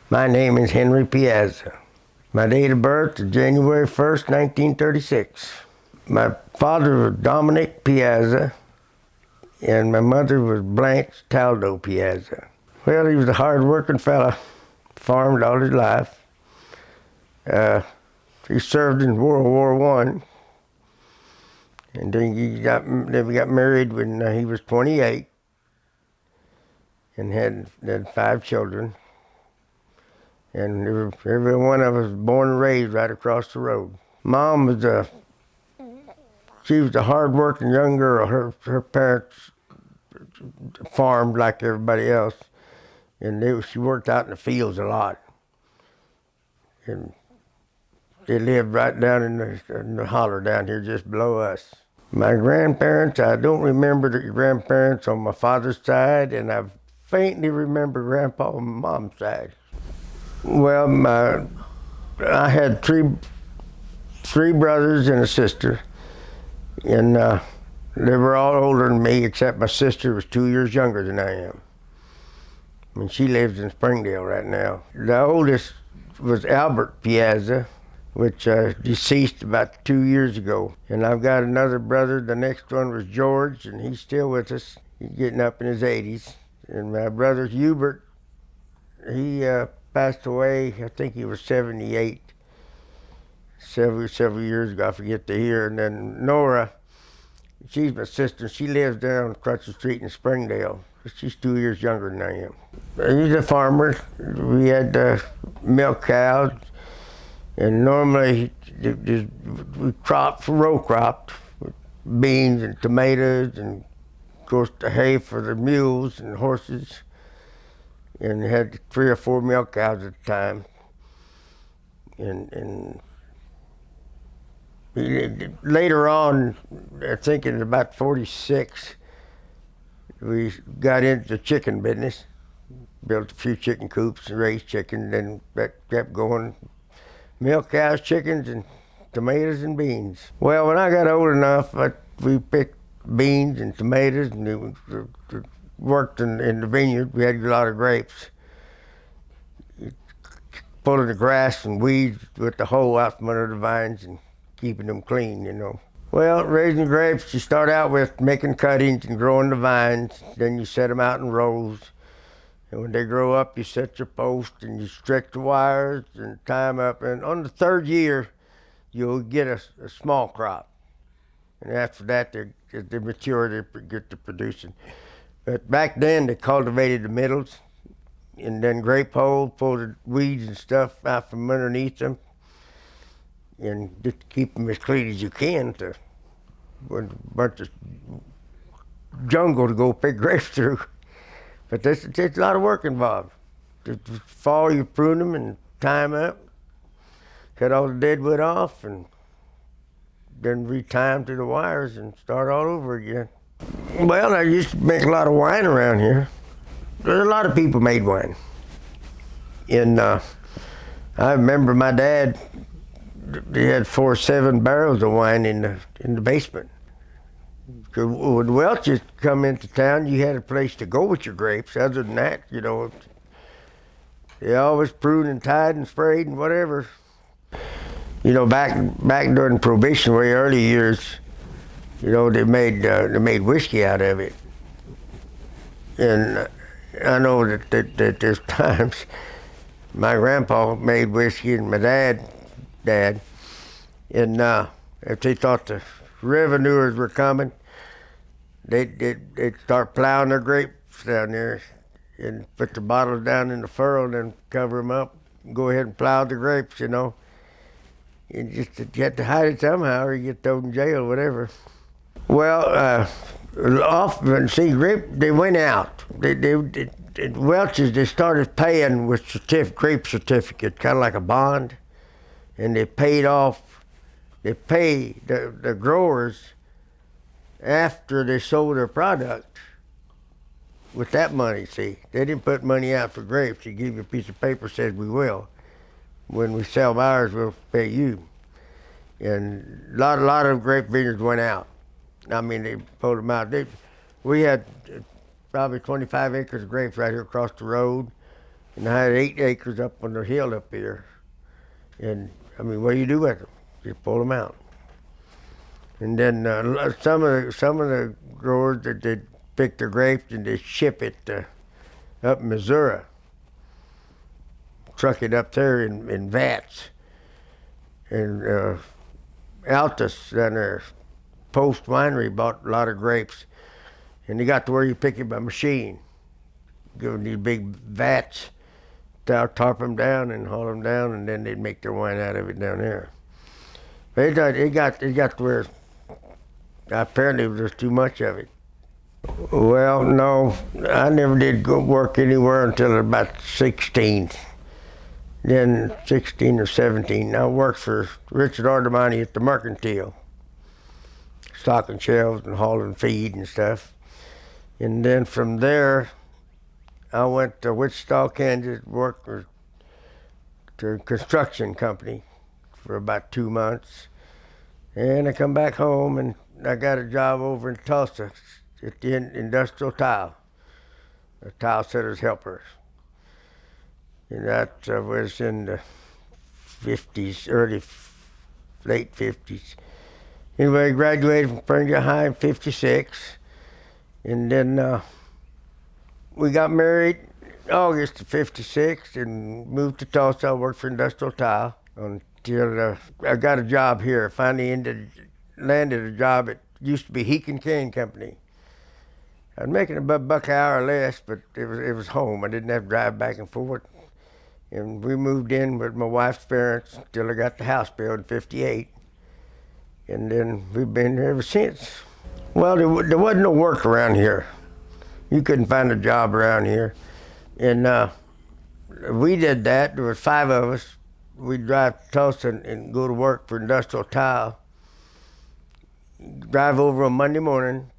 My name is Henry Piazza. My date of birth is January 1st, 1936. My father was Dominic Piazza, and my mother was Blanche Taldo Piazza. Well, he was a hard-working fella, farmed all his life. He served in World War I, and then we got married when he was 28, and had 5 children. And every one of us was born and raised right across the road. Mom was she was a hard-working young girl. Her parents farmed like everybody else, and she worked out in the fields a lot. And they lived right down in the holler down here just below us. My grandparents, I don't remember the grandparents on my father's side, and I faintly remember Grandpa on my mom's side. Well, I had three brothers and a sister, and they were all older than me, except my sister was 2 years younger than I am. I mean, she lives in Springdale right now. The oldest was Albert Piazza, which deceased about 2 years ago. And I've got another brother. The next one was George, and he's still with us. He's getting up in his 80s. And my brother Hubert, he passed away, I think he was 78, several years ago, I forget the year. And then Nora, she's my sister. She lives down Crutcher Street in Springdale. She's 2 years younger than I am. He's a farmer. We had milk cows, and normally we row cropped beans and tomatoes, and of course the hay for the mules and horses, and had 3 or 4 milk cows at the time. And later on, I think in about 46, we got into the chicken business, built a few chicken coops and raised chickens, and that kept going. Milk cows, chickens, and tomatoes and beans. Well, when I got old enough, we picked beans and tomatoes, and worked in the vineyard. We had a lot of grapes. Pulling the grass and weeds with the hoe out from under the vines and keeping them clean, you know. Well, raising grapes, you start out with making cuttings and growing the vines. Then you set them out in rows. And when they grow up, you set your post and you stretch the wires and tie them up. And on the 3rd year, you'll get a small crop. And after that, they mature, they get to producing. But back then, they cultivated the middles, and then grape holes, pull the weeds and stuff out from underneath them, and just keep them as clean as you can to a bunch of jungle to go pick grapes through. But there's a lot of work involved. The fall, you prune them and tie them up, cut all the dead wood off, and then retie them to the wires and start all over again. Well, I used to make a lot of wine around here. There's a lot of people made wine. And I remember my dad, he had 4 7 barrels of wine in the basement. When Welch's come into town, you had a place to go with your grapes. Other than that, you know, they always pruned and tied and sprayed and whatever. You know, back during Prohibition, very early years, you know, they made whiskey out of it. And I know that there's times my grandpa made whiskey and my dad, and if they thought the revenuers were coming, they'd start plowing their grapes down there and put the bottles down in the furrow and then cover them up and go ahead and plow the grapes, you know. And you had to hide it somehow or you get thrown in jail or whatever. Well, often, see, they went out. Welch's, they started paying with grape certificate, kind of like a bond, and they pay the growers after they sold their product with that money, see. They didn't put money out for grapes. They give you a piece of paper that says we will. When we sell ours, we'll pay you. And a lot of grape vineyards went out. I mean, they pulled them out. We had probably 25 acres of grapes right here across the road. And I had 8 acres up on the hill up here. And, I mean, what do you do with them? You pull them out. And then some of the growers that they pick the grapes and they ship it up in Missouri, truck it up there in vats. And Altus down there, Post Winery, bought a lot of grapes, and they got to where you pick it by machine. Give them these big vats, tarp them down and haul them down, and then they'd make their wine out of it down there. But it got to where apparently there was too much of it. Well, no, I never did go work anywhere until about 16. Then 16 or 17, I worked for Richard Artemani at the Mercantile, stocking shelves and hauling feed and stuff. And then from there, I went to Wichita, Kansas, worked for a construction company for about 2 months. And I come back home and I got a job over in Tulsa at the Industrial Tile, a tile setter's helper. And that was in the 50s, late 50s. Anyway, I graduated from Springdale High in 56. And then we got married August of 56 and moved to Tulsa. I worked for Industrial Tile until I got a job here. I finally landed a job at used to be Heek & Kane Company. I was making about $1 an hour less, but it was home. I didn't have to drive back and forth. And we moved in with my wife's parents till I got the house built in 58. And then we've been here ever since. Well, there wasn't no work around here. You couldn't find a job around here. And we did that. There was 5 of us. We'd drive to Tulsa and go to work for Industrial Tile. Drive over on Monday morning.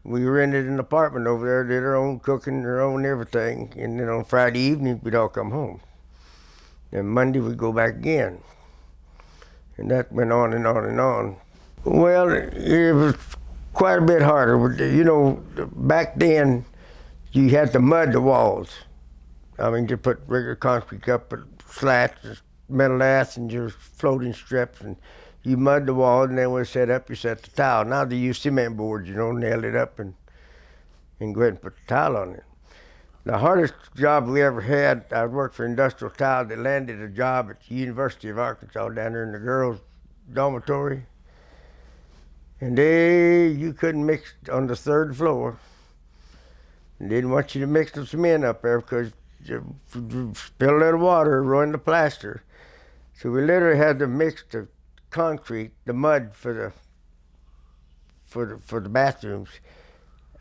We rented an apartment over there, did our own cooking, our own everything. And then on Friday evening, we'd all come home. And Monday, we'd go back again. And that went on and on and on. Well, it was quite a bit harder. You know, back then, you had to mud the walls. I mean, to put regular concrete up, but slats, metal laths, and your floating strips, and you mud the wall, and then when it's set up, you set the tile. Now they use cement boards, you know, nail it up and go ahead and put the tile on it. The hardest job we ever had, I worked for Industrial Tile. They landed a job at the University of Arkansas down there in the girls' dormitory. And you couldn't mix on the 3rd floor. They didn't want you to mix the cement up there because you spill a little water, ruin the plaster. So we literally had to mix the concrete, the mud for the bathrooms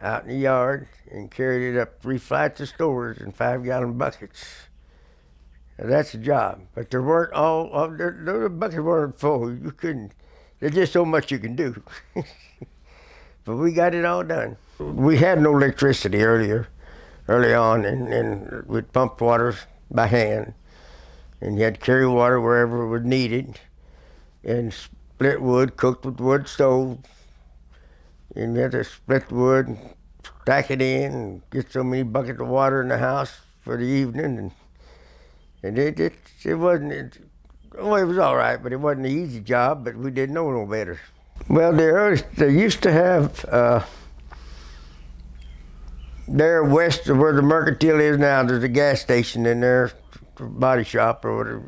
out in the yard and carried it up 3 flights of stairs in 5-gallon buckets. Now, that's a job, but there weren't the buckets weren't full. You couldn't. There's just so much you can do. But we got it all done. We had no electricity early on, and we'd pump water by hand, and you had to carry water wherever it was needed, and split wood, cooked with wood stove, and you had to split the wood and stack it in and get so many buckets of water in the house for the evening, and it wasn't. Well, it was all right, but it wasn't an easy job, but we didn't know no better. Well, they used to have, there west of where the Mercantile is now, there's a gas station in there, body shop or whatever,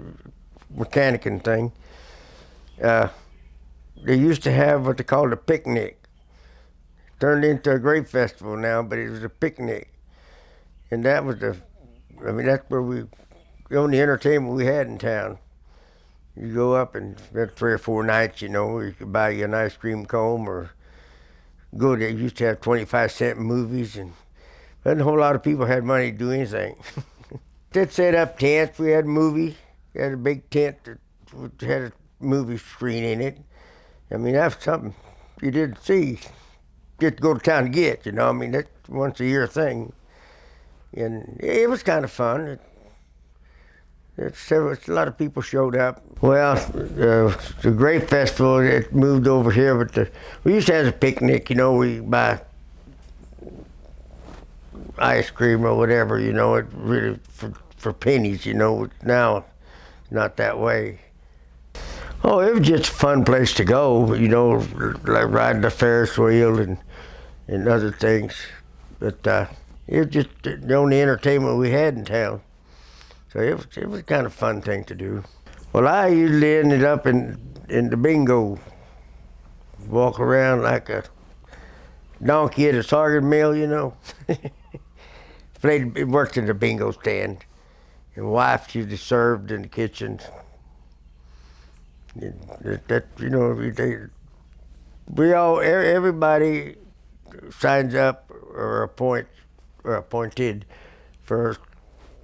mechanicing thing. They used to have what they called a picnic. Turned into a grape festival now, but it was a picnic. And that was that's where the only entertainment we had in town. You go up and spend 3 or 4 nights, you know, you could buy you an ice cream cone or go there. Used to have 25-cent movies, and not a whole lot of people had money to do anything. They'd set up tents. We had movies. We had a big tent that had a movie screen in it. I mean, that's something you didn't see. Get to go to town to get, you know. I mean, that's once a year thing. And it was kind of fun. A lot of people showed up. Well, the grape festival, it moved over here, but we used to have a picnic, you know. We buy ice cream or whatever, it really for pennies, Now, not that way. Oh, it was just a fun place to go, like riding the Ferris wheel and other things. But it was just the only entertainment we had in town. So it was kind of a fun thing to do. Well, I usually ended up in the bingo, walk around like a donkey at a sorghum mill, worked in the bingo stand. And wife usually served in the kitchen. Everybody signs up or appointed for a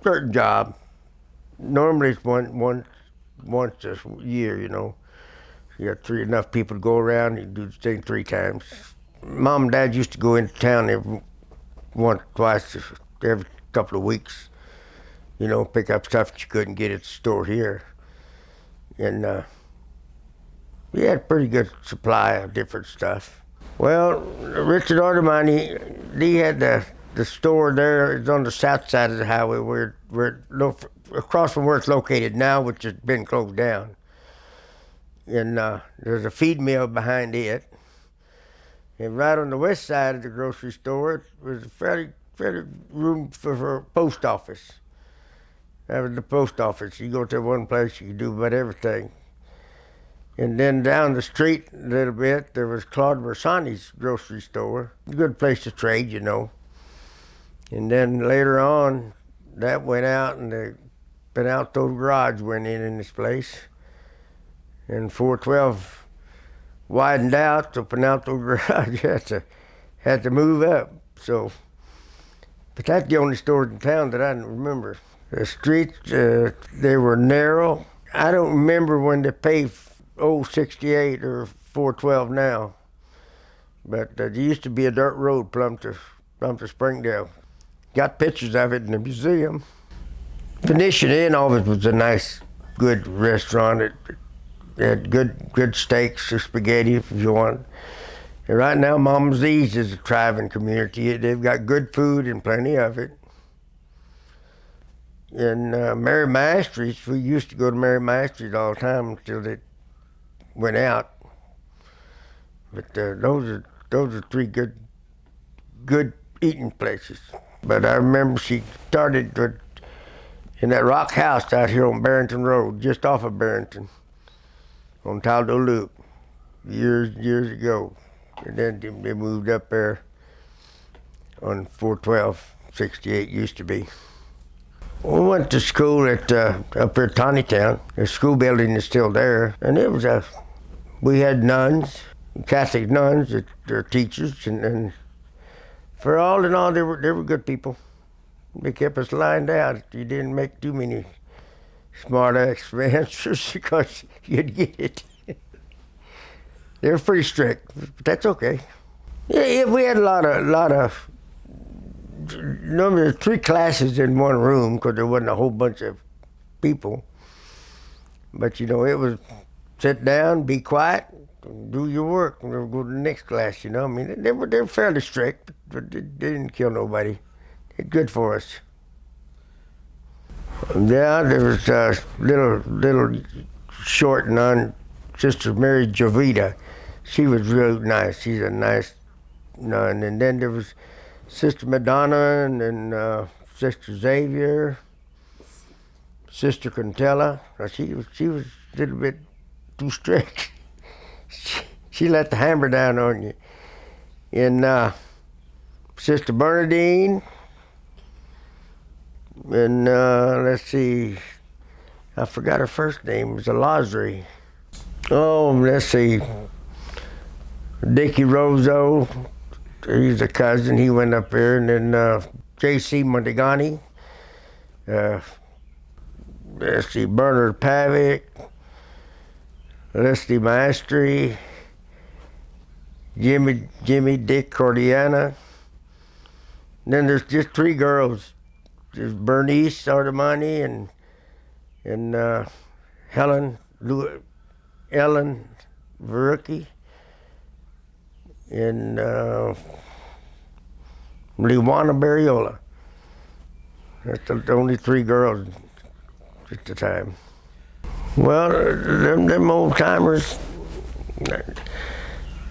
certain job. Normally it's once a year, You got enough people to go around. You do the thing 3 times. Mom and Dad used to go into town every couple of weeks. Pick up stuff that you couldn't get at the store here. And we had a pretty good supply of different stuff. Well, Richard Artemine, he had the store there. It's on the south side of the highway, where across from where it's located now, which has been closed down. And there's a feed mill behind it. And right on the west side of the grocery store was a fairly room for a post office. That was the post office. You go to one place, you can do about everything. And then down the street a little bit, there was Claude Bersani's grocery store. A good place to trade, And then later on, that went out, and the Penalto garage went in this place. And 412 widened out, so Penalto garage had to move up. So, but that's the only stores in town that I remember. The streets, they were narrow. I don't remember when they paved 68 or 412 now. But there used to be a dirt road plumb to Springdale. Got pictures of it in the museum. Venetian Inn always was a nice, good restaurant. It had good steaks or spaghetti if you want. And right now, Mama Z's is a thriving community. They've got good food and plenty of it. And Mary Maestry's, we used to go to Mary Maestry's all the time until they went out. But those are 3 good eating places. But I remember she started in that rock house out here on Barrington Road, just off of Barrington, on Taldo Loop, years ago. And then they moved up there on 412, 68 used to be. We went to school at up here at Tontitown. The school building is still there, and we had nuns, Catholic nuns that are teachers, and for all in all, they were good people. They kept us lined out. You didn't make too many smart answers because you'd get it. They were pretty strict, but that's okay. Yeah, we had a lot of. Normally, 3 classes in one room because there wasn't a whole bunch of people. But it was sit down, be quiet, do your work, and we'll go to the next class. I mean, they were fairly strict, but they didn't kill nobody. It's good for us. Yeah, there was a little short nun, Sister Mary Jovita. She was real nice. She's a nice nun. And then there was Sister Madonna and then Sister Xavier, Sister Contella. She was a little bit too strict. She let the hammer down on you. And Sister Bernadine, and let's see, I forgot her first name. It was a Lazari. Oh, let's see, Dickie Rozo. He's a cousin. He went up there, and then J.C. Montegani. Let's see, Bernard Pavic, Leslie Maestri, Jimmy Dick Cordiana. And then there's just 3 girls. There's Bernice Artemani and Ellen Verucki. And Lewana Barriola. That's the only three girls at the time. Well, them old timers.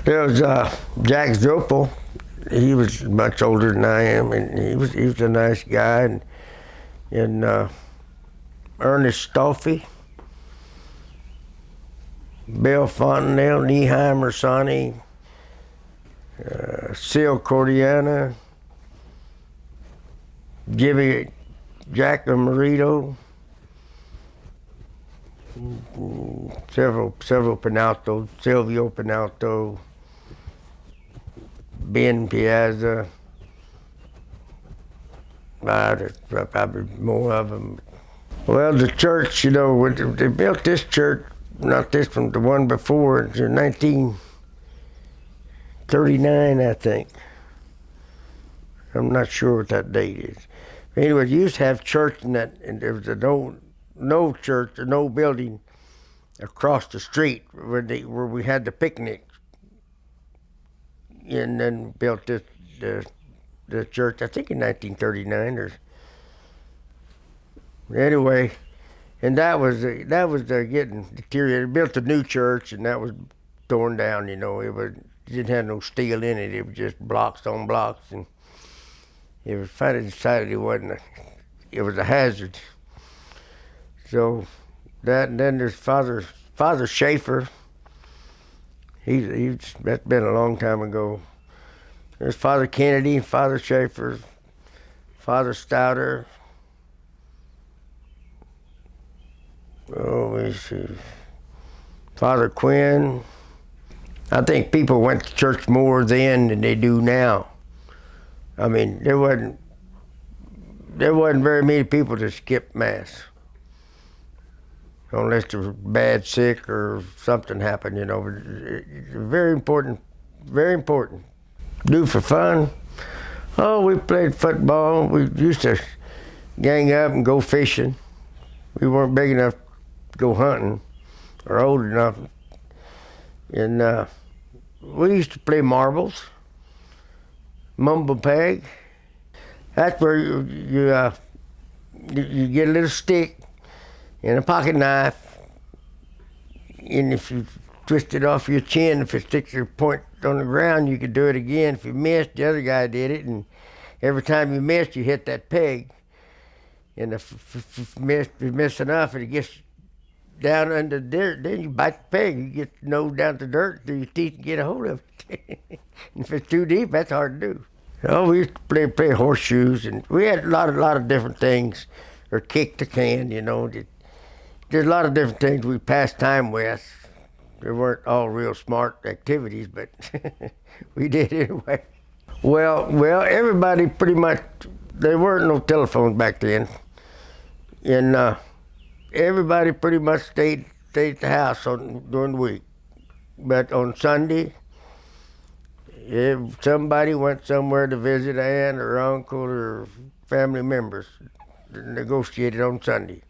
There was Jack Zoppel. He was much older than I am, and he was a nice guy. And Ernest Stolfi, Bill Fontenelle, Neheimer Sonny, Sil Cordiana, Jimmy Jack Marito, several Penalto, Silvio Penalto, Ben Piazza. Probably more of them. Well, the church, when they built this church, not this one, the one before, in 1939, I think. I'm not sure what that date is. Anyway, you used to have church and there was no church, no building across the street where we had the picnic, and then built the church, I think in 1939 or anyway, and that was getting deteriorated. Built a new church, and that was torn down. It didn't have no steel in it. It was just blocks on blocks, and it was finally decided it was a hazard. So that, and then there's Father Schaefer. That's been a long time ago. There's Father Kennedy, Father Schaefer, Father Stouter. Oh, let me see. Father Quinn. I think people went to church more then than they do now. I mean, there wasn't very many people to skip Mass. Unless they were bad sick or something happened, It's very important, very important. Do for fun. Oh, we played football. We used to gang up and go fishing. We weren't big enough to go hunting or old enough. And we used to play marbles, mumble peg. That's where you get a little stick and a pocket knife, and if you twist it off your chin, if it sticks your point on the ground, you could do it again. If you missed, the other guy did it, and every time you missed, you hit that peg. And if you miss enough and it gets down under the dirt, then you bite the peg. You get the nose down to dirt through your teeth and get a hold of it. And if it's too deep, that's hard to do. We used to play horseshoes, and we had a lot of different things, or kick the can, There's a lot of different things we passed time with. They weren't all real smart activities, but we did anyway. Well, everybody pretty much, there weren't no telephones back then. And everybody pretty much stayed at the house during the week. But on Sunday, if somebody went somewhere to visit aunt or uncle or family members, negotiated on Sunday.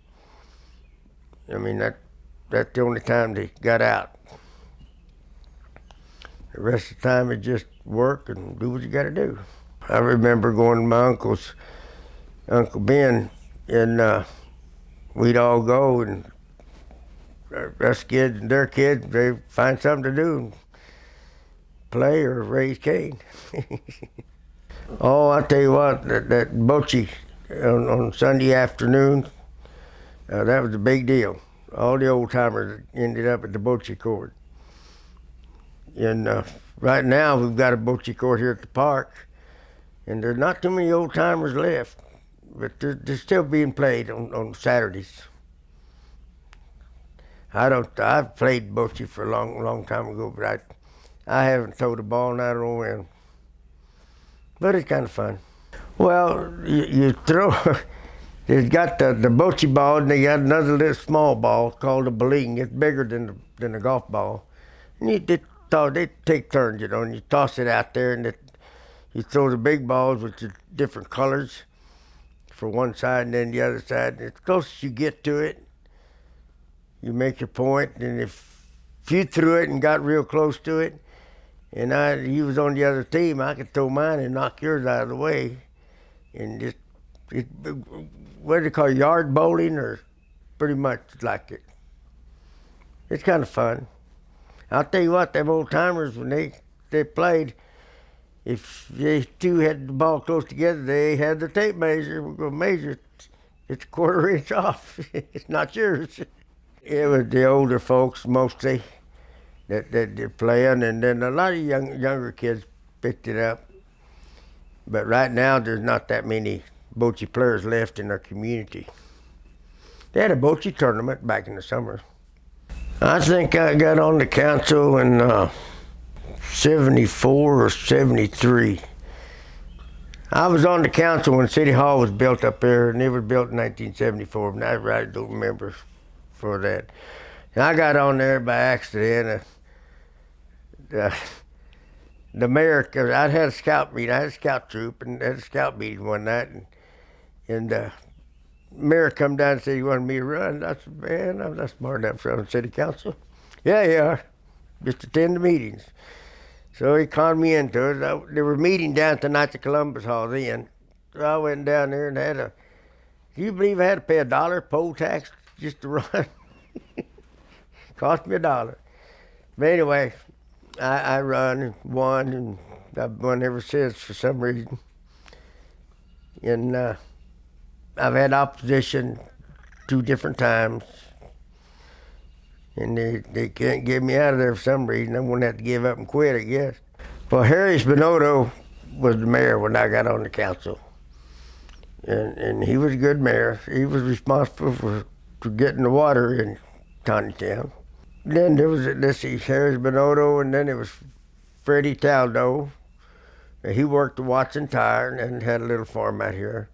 I mean, that's the only time they got out. The rest of the time it's just work and do what you gotta do. I remember going to my uncle's, Uncle Ben, and we'd all go, and us kids and their kids, they find something to do, play or raise cane. Oh, I tell you what, that bocce on Sunday afternoon, that was a big deal. All the old timers ended up at the bocce court. And right now we've got a bocce court here at the park, and there's not too many old timers left, but they're still being played on Saturdays. I've played bocce for a long time ago, but I haven't thrown a ball, and I don't know when. But it's kind of fun. Well, you throw. They've got the bocce ball, and they got another little small ball called a baling. It's bigger than a golf ball. And they take turns, and you toss it out there, and you throw the big balls with the different colors for one side and then the other side. And as close as you get to it, you make your point, and if you threw it and got real close to it, and he was on the other team. I could throw mine and knock yours out of the way, and just what do they call it, yard bowling, or pretty much like it. It's kind of fun. I'll tell you what, them old timers, when they played, if they two had the ball close together, they had the tape measure. We're going to measure it. It's a quarter inch off. It's not yours. It was the older folks mostly that they're playing, and then a lot of younger kids picked it up. But right now, there's not that many bocce players left in our community. They had a bocce tournament back in the summer. I think I got on the council in 74 or 73. I was on the council when City Hall was built up there, and it was built in 1974, and I really don't remember for that. And I got on there by accident. The mayor, cause I had a scout meeting, I had a scout troop, and had a scout meeting one night, and the mayor come down and said he wanted me to run. I said, man, I'm not smart enough for on city council. Yeah, you are. Just attend the meetings. So he conned me into it. They were meeting down at the Knights of Columbus Hall then. So I went down there and do you believe I had to pay $1 poll tax just to run? Cost me $1. But anyway, I run and won, and I've won ever since for some reason. And I've had opposition 2 different times, and they can't get me out of there for some reason. I'm going to have to give up and quit, I guess. Well, Henry Piazza was the mayor when I got on the council, and he was a good mayor. He was responsible for getting the water in Tontitown. Then there was, Henry Piazza, and then it was Freddie Taldo. He worked at Watson Tire and had a little farm out here.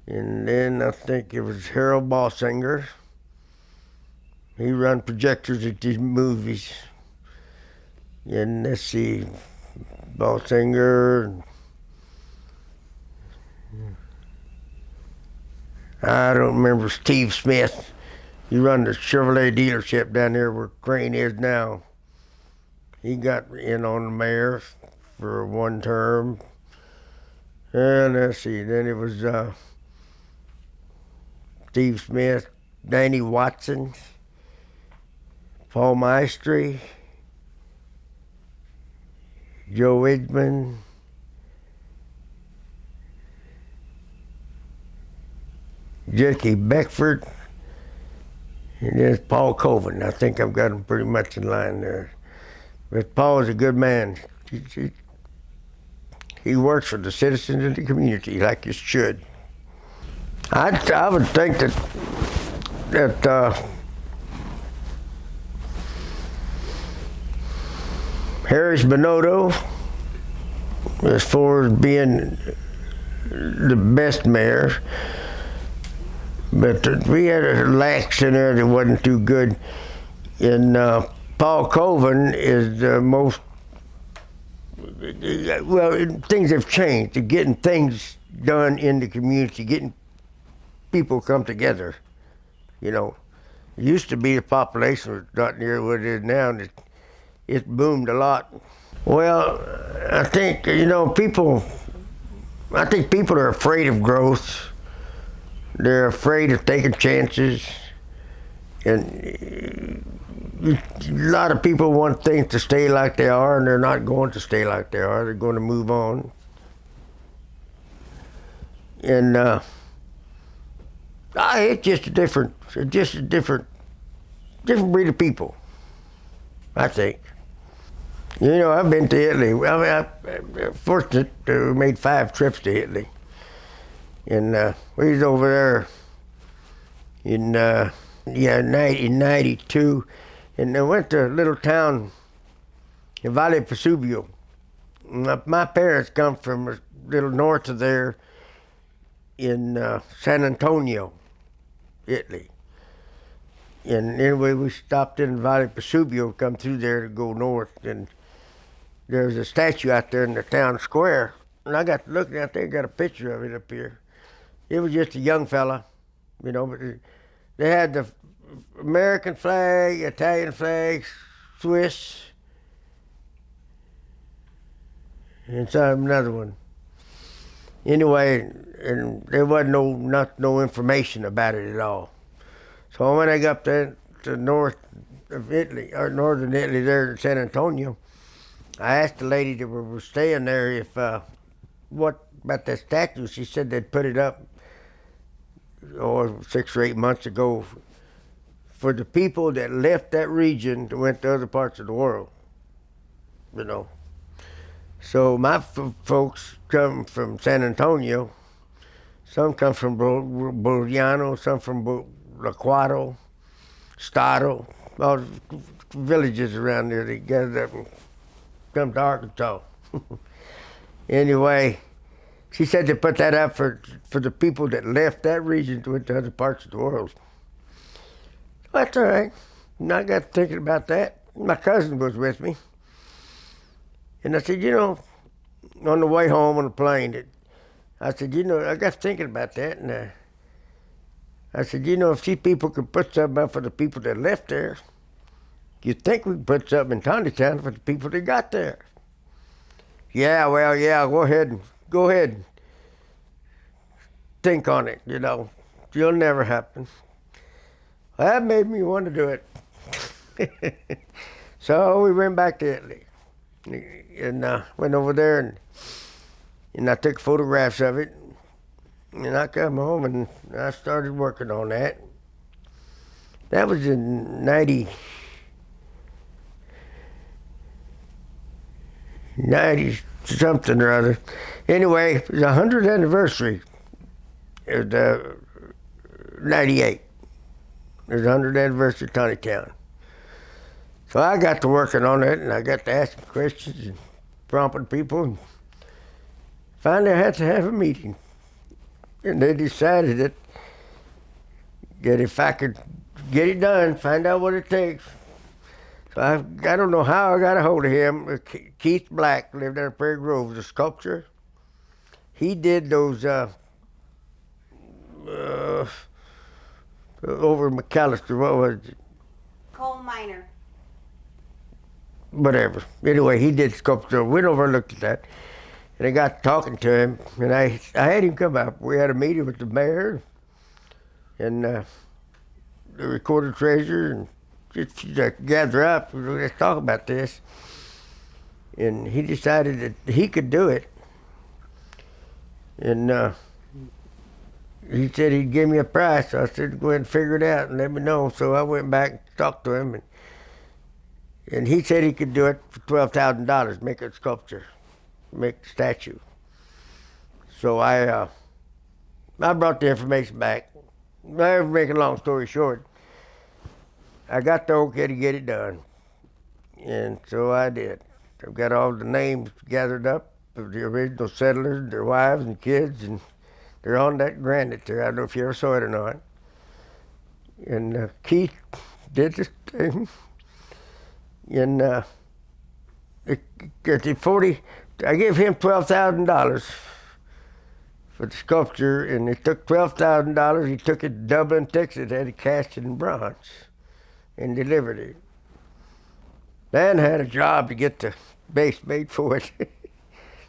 And then I think it was Harold Ballsinger. He run projectors at these movies. And let's see, Ballsinger. I don't remember Steve Smith. He run the Chevrolet dealership down there where Crane is now. He got in on the mayor for 1 term. And let's see, then it was Steve Smith, Danny Watson, Paul Maestri, Joe Widgman, Jackie Beckford, and there's Paul Coven. I think I've got them pretty much in line there. But Paul is a good man. He works for the citizens of the community like you should. I would think that Harris Bonotto, as far as being the best mayor, but we had a lax in there that wasn't too good. And Paul Coven is the most, well, things have changed. They're getting things done in the community, getting people come together. You know, it used to be the population was not near what it is now, and it's boomed a lot. Well, I think, people are afraid of growth. They're afraid of taking chances. And a lot of people want things to stay like they are, and they're not going to stay like they are. They're going to move on. And it's just a different breed of people, I think. I've been to Italy. I'm fortunate to made 5 trips to Italy. And we was over there in 92, and I went to a little town in Valle Vesuvio. My parents come from a little north of there in San Antonio, Italy. And anyway, we stopped in Valle Vesuvio, come through there to go north, and there's a statue out there in the town square. And I got to looking out there, got a picture of it up here. It was just a young fella, but they had the American flag, Italian flag, Swiss, and some another one. Anyway, and there wasn't no information about it at all. So when I got up there to north of Italy, or northern Italy there in San Antonio, I asked the lady that was staying there if, what about that statue. She said they'd put it up, 6 or 8 months ago, for the people that left that region to went to other parts of the world, you know. So my folks come from San Antonio. Some come from Boliano, some from Laquato, Stato, all the villages around there. They gathered up and come to Arkansas. Anyway, she said they put that up for the people that left that region to went to other parts of the world. That's all right. And I got thinking about that. My cousin was with me. And I said, on the way home on the plane, I said, I got thinking about that. And I said, if these people could put something up for the people that left there, you'd think we could put something in Tontitown for the people that got there. Yeah, well, yeah, go ahead and think on it, It'll never happen. Well, that made me want to do it. So we went back to Italy. And went over there and I took photographs of it, and I come home and I started working on that. That was in 90 something or other. Anyway, it was the 100th anniversary of the 98. It was the 100th anniversary of Tontitown. So I got to working on it, and I got to asking questions and prompting people. And finally, I had to have a meeting. And they decided that if I could get it done, find out what it takes. So I don't know how I got a hold of him. Keith Black lived there in Prairie Grove, the sculptor. He did those over McAllister, what was it? Coal miner. Whatever. Anyway, he did sculpture. Went over and looked at that. And I got talking to him, and I had him come up. We had a meeting with the mayor and the recorder treasurer, and just gather up, let's talk about this. And he decided that he could do it. And he said he'd give me a price. So I said, go ahead and figure it out and let me know. So I went back and talked to him, and he said he could do it for $12,000, make a sculpture, make a statue. So I brought the information back. I make a long story short, I got the okay to get it done. And so I did. I've got all the names gathered up of the original settlers, their wives and kids, and they're on that granite there. I don't know if you ever saw it or not. And Keith did this thing. And at the 40, I gave him $12,000 for the sculpture, and it took $12,000. He took it to Dublin, Texas, had it cast in bronze, and delivered it. Then had a job to get the base made for it.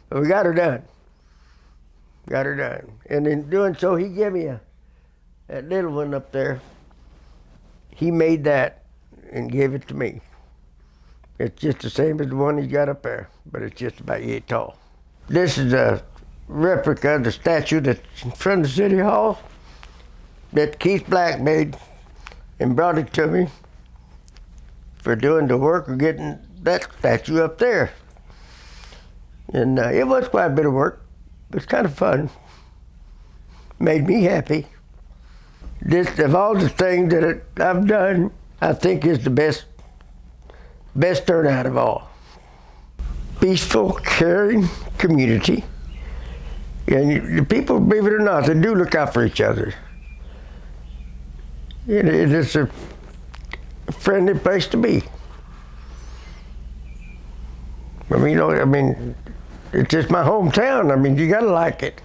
But we got her done. Got her done. And in doing so, he gave me that little one up there. He made that and gave it to me. It's just the same as the one he got up there, but it's just about yay tall. This is a replica of the statue that's in front of the City Hall that Keith Black made and brought it to me for doing the work of getting that statue up there. And it was quite a bit of work. It was kind of fun. Made me happy. This, of all the things that I've done, I think is the best turnout of all. Peaceful, caring community. And the people, believe it or not, they do look out for each other. It is a friendly place to be. I mean, it's just my hometown. I mean, you gotta like it.